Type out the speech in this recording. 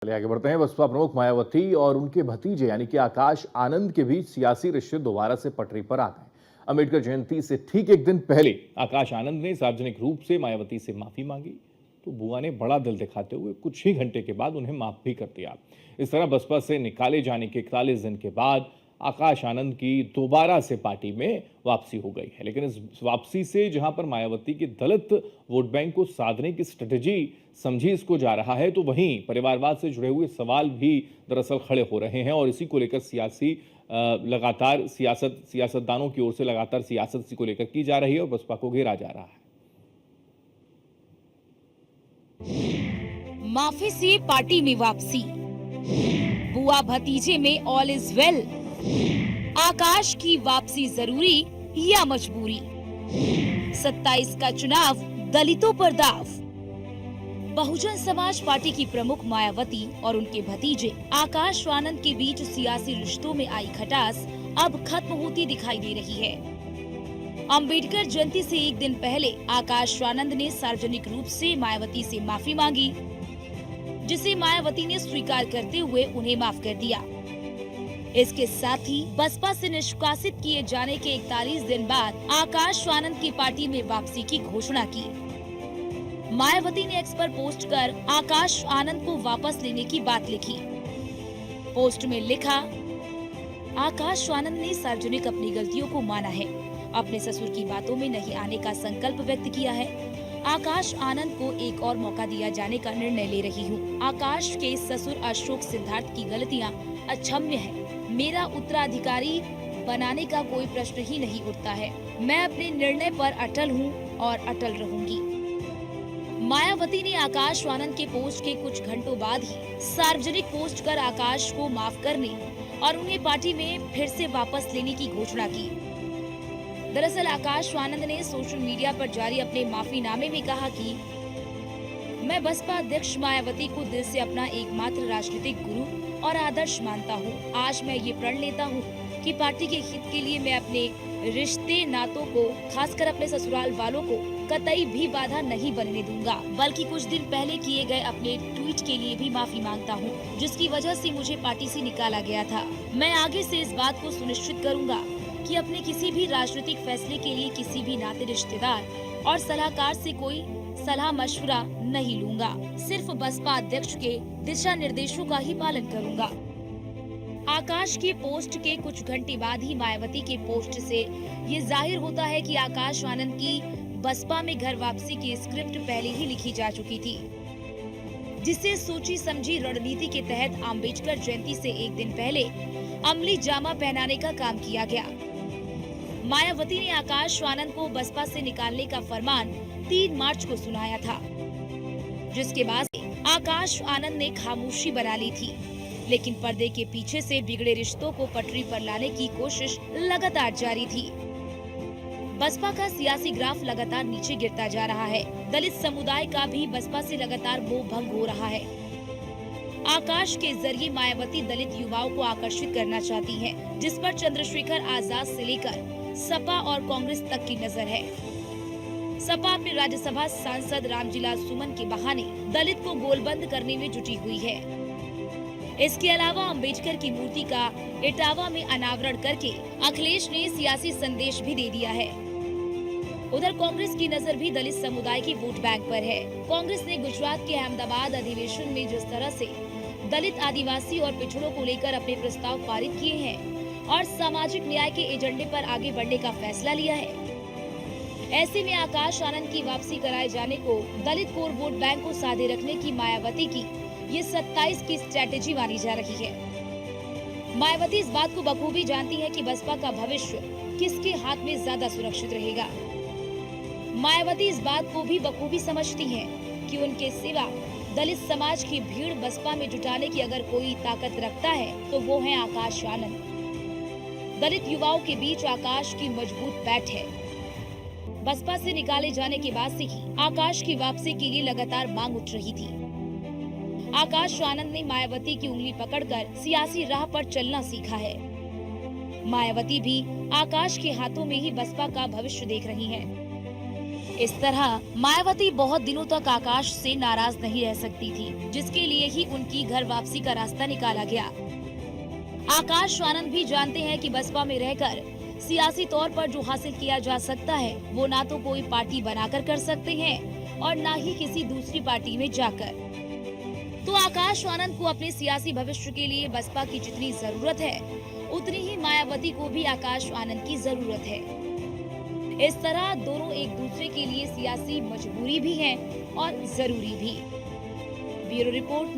चलिए आगे बढ़ते हैं। बसपा प्रमुख मायावती और उनके भतीजे यानी कि आकाश आनंद के बीच सियासी रिश्ते दोबारा से पटरी पर आ गए। अंबेडकर जयंती से ठीक एक दिन पहले आकाश आनंद ने सार्वजनिक रूप से मायावती से माफी मांगी, तो बुआ ने बड़ा दिल दिखाते हुए कुछ ही घंटे के बाद उन्हें माफ भी कर दिया। इस तरह बसपा से निकाले जाने के 41 दिन के बाद आकाश आनंद की दोबारा से पार्टी में वापसी हो गई है। लेकिन इस वापसी से जहां पर मायावती के दलित वोट बैंक को साधने की स्ट्रेटेजी समझी इसको जा रहा है, तो वहीं परिवारवाद से जुड़े हुए सवाल भी दरअसल खड़े हो रहे हैं और इसी को लेकर लगातार सियासतदानों की ओर से लगातार सियासत इसी को लेकर की जा रही है और बसपा को घेरा जा रहा है। माफी से पार्टी में वापसी, बुआ भतीजे में ऑल इज वेल, आकाश की वापसी जरूरी या मजबूरी, 27 का चुनाव दलितों पर दाव। बहुजन समाज पार्टी की प्रमुख मायावती और उनके भतीजे आकाश आनंद के बीच सियासी रिश्तों में आई खटास अब खत्म होती दिखाई दे रही है। अंबेडकर जयंती से एक दिन पहले आकाश आनंद ने सार्वजनिक रूप से मायावती से माफी मांगी, जिसे मायावती ने स्वीकार करते हुए उन्हें माफ कर दिया। इसके साथ ही बसपा से निष्कासित किए जाने के 41 दिन बाद आकाश आनंद की पार्टी में वापसी की घोषणा की। मायावती ने एक्स पर पोस्ट कर आकाश आनंद को वापस लेने की बात लिखी। पोस्ट में लिखा, आकाश आनंद ने सार्वजनिक अपनी गलतियों को माना है, अपने ससुर की बातों में नहीं आने का संकल्प व्यक्त किया है। आकाश आनंद को एक और मौका दिया जाने का निर्णय ले रही हूँ। आकाश के ससुर अशोक सिद्धार्थ की गलतियाँ अक्षम्य है। मेरा उत्तराधिकारी बनाने का कोई प्रश्न ही नहीं उठता है। मैं अपने निर्णय पर अटल हूँ और अटल रहूंगी। मायावती ने आकाश आनंद के पोस्ट के कुछ घंटों बाद ही सार्वजनिक पोस्ट कर आकाश को माफ करने और उन्हें पार्टी में फिर से वापस लेने की घोषणा की। दरअसल आकाश आनंद ने सोशल मीडिया पर जारी अपने माफीनामे में कहा कि मैं बसपा अध्यक्ष मायावती को दिल से अपना एकमात्र राजनीतिक गुरु और आदर्श मानता हूँ। आज मैं ये प्रण लेता हूँ कि पार्टी के हित के लिए मैं अपने रिश्ते नातों को, खासकर अपने ससुराल वालों को कतई भी बाधा नहीं बनने दूंगा, बल्कि कुछ दिन पहले किए गए अपने ट्वीट के लिए भी माफी मांगता हूँ, जिसकी वजह से मुझे पार्टी से निकाला गया था। मैं आगे से इस बात को सुनिश्चित करूंगा कि अपने किसी भी राजनीतिक फैसले के लिए किसी भी नाते रिश्तेदार और सलाहकार से कोई सलाह मशवरा नहीं लूंगा। सिर्फ बसपा अध्यक्ष के दिशा निर्देशों का ही पालन करूंगा। आकाश की पोस्ट के कुछ घंटे बाद ही मायावती के पोस्ट से ये जाहिर होता है कि आकाश आनंद की बसपा में घर वापसी की स्क्रिप्ट पहले ही लिखी जा चुकी थी, जिसे सोची समझी रणनीति के तहत अंबेडकर जयंती से एक दिन पहले अमली जामा पहनाने का काम किया गया। मायावती ने आकाश आनंद को बसपा से निकालने का फरमान 3 मार्च को सुनाया था, जिसके बाद आकाश आनंद ने खामोशी बना ली थी। लेकिन पर्दे के पीछे से बिगड़े रिश्तों को पटरी पर लाने की कोशिश लगातार जारी थी। बसपा का सियासी ग्राफ लगातार नीचे गिरता जा रहा है। दलित समुदाय का भी बसपा से लगातार मोह भंग हो रहा है। आकाश के जरिए मायावती दलित युवाओं को आकर्षित करना चाहती है, जिस पर चंद्रशेखर आजाद से लेकर सपा और कांग्रेस तक की नजर है। सपा अपने राज्यसभा सांसद रामजिला सुमन के बहाने दलित को गोलबंद करने में जुटी हुई है। इसके अलावा अंबेडकर की मूर्ति का इटावा में अनावरण करके अखिलेश ने सियासी संदेश भी दे दिया है। उधर कांग्रेस की नजर भी दलित समुदाय की वोट बैंक पर है। कांग्रेस ने गुजरात के अहमदाबाद अधिवेशन में जिस तरह से दलित, आदिवासी और पिछड़ों को लेकर अपने प्रस्ताव पारित किए हैं और सामाजिक न्याय के एजेंडे पर आगे बढ़ने का फैसला लिया है, ऐसे में आकाश आनंद की वापसी कराए जाने को दलित कोर वोट बैंक को साधे रखने की मायावती की ये 27 की स्ट्रैटेजी मानी जा रही है। मायावती इस बात को बखूबी जानती है कि बसपा का भविष्य किसके हाथ में ज्यादा सुरक्षित रहेगा। मायावती इस बात को भी बखूबी समझती है कि उनके सिवा दलित समाज की भीड़ बसपा में जुटाने की अगर कोई ताकत रखता है तो वो है आकाश आनंद। दलित युवाओं के बीच आकाश की मजबूत पैठ है। बसपा से निकाले जाने के बाद से ही आकाश की वापसी के लिए लगातार मांग उठ रही थी। आकाश आनंद ने मायावती की उंगली पकड़कर सियासी राह पर चलना सीखा है। मायावती भी आकाश के हाथों में ही बसपा का भविष्य देख रही हैं। इस तरह मायावती बहुत दिनों तक आकाश से नाराज नहीं रह सकती थी, जिसके लिए ही उनकी घर वापसी का रास्ता निकाला गया। आकाश आनंद भी जानते हैं कि बसपा में रहकर सियासी तौर पर जो हासिल किया जा सकता है वो ना तो कोई पार्टी बनाकर कर सकते हैं और ना ही किसी दूसरी पार्टी में जाकर। तो आकाश आनंद को अपने सियासी भविष्य के लिए बसपा की जितनी जरूरत है उतनी ही मायावती को भी आकाश आनंद की जरूरत है। इस तरह दोनों एक दूसरे के लिए सियासी मजबूरी भी हैं और जरूरी भी। Bureau report.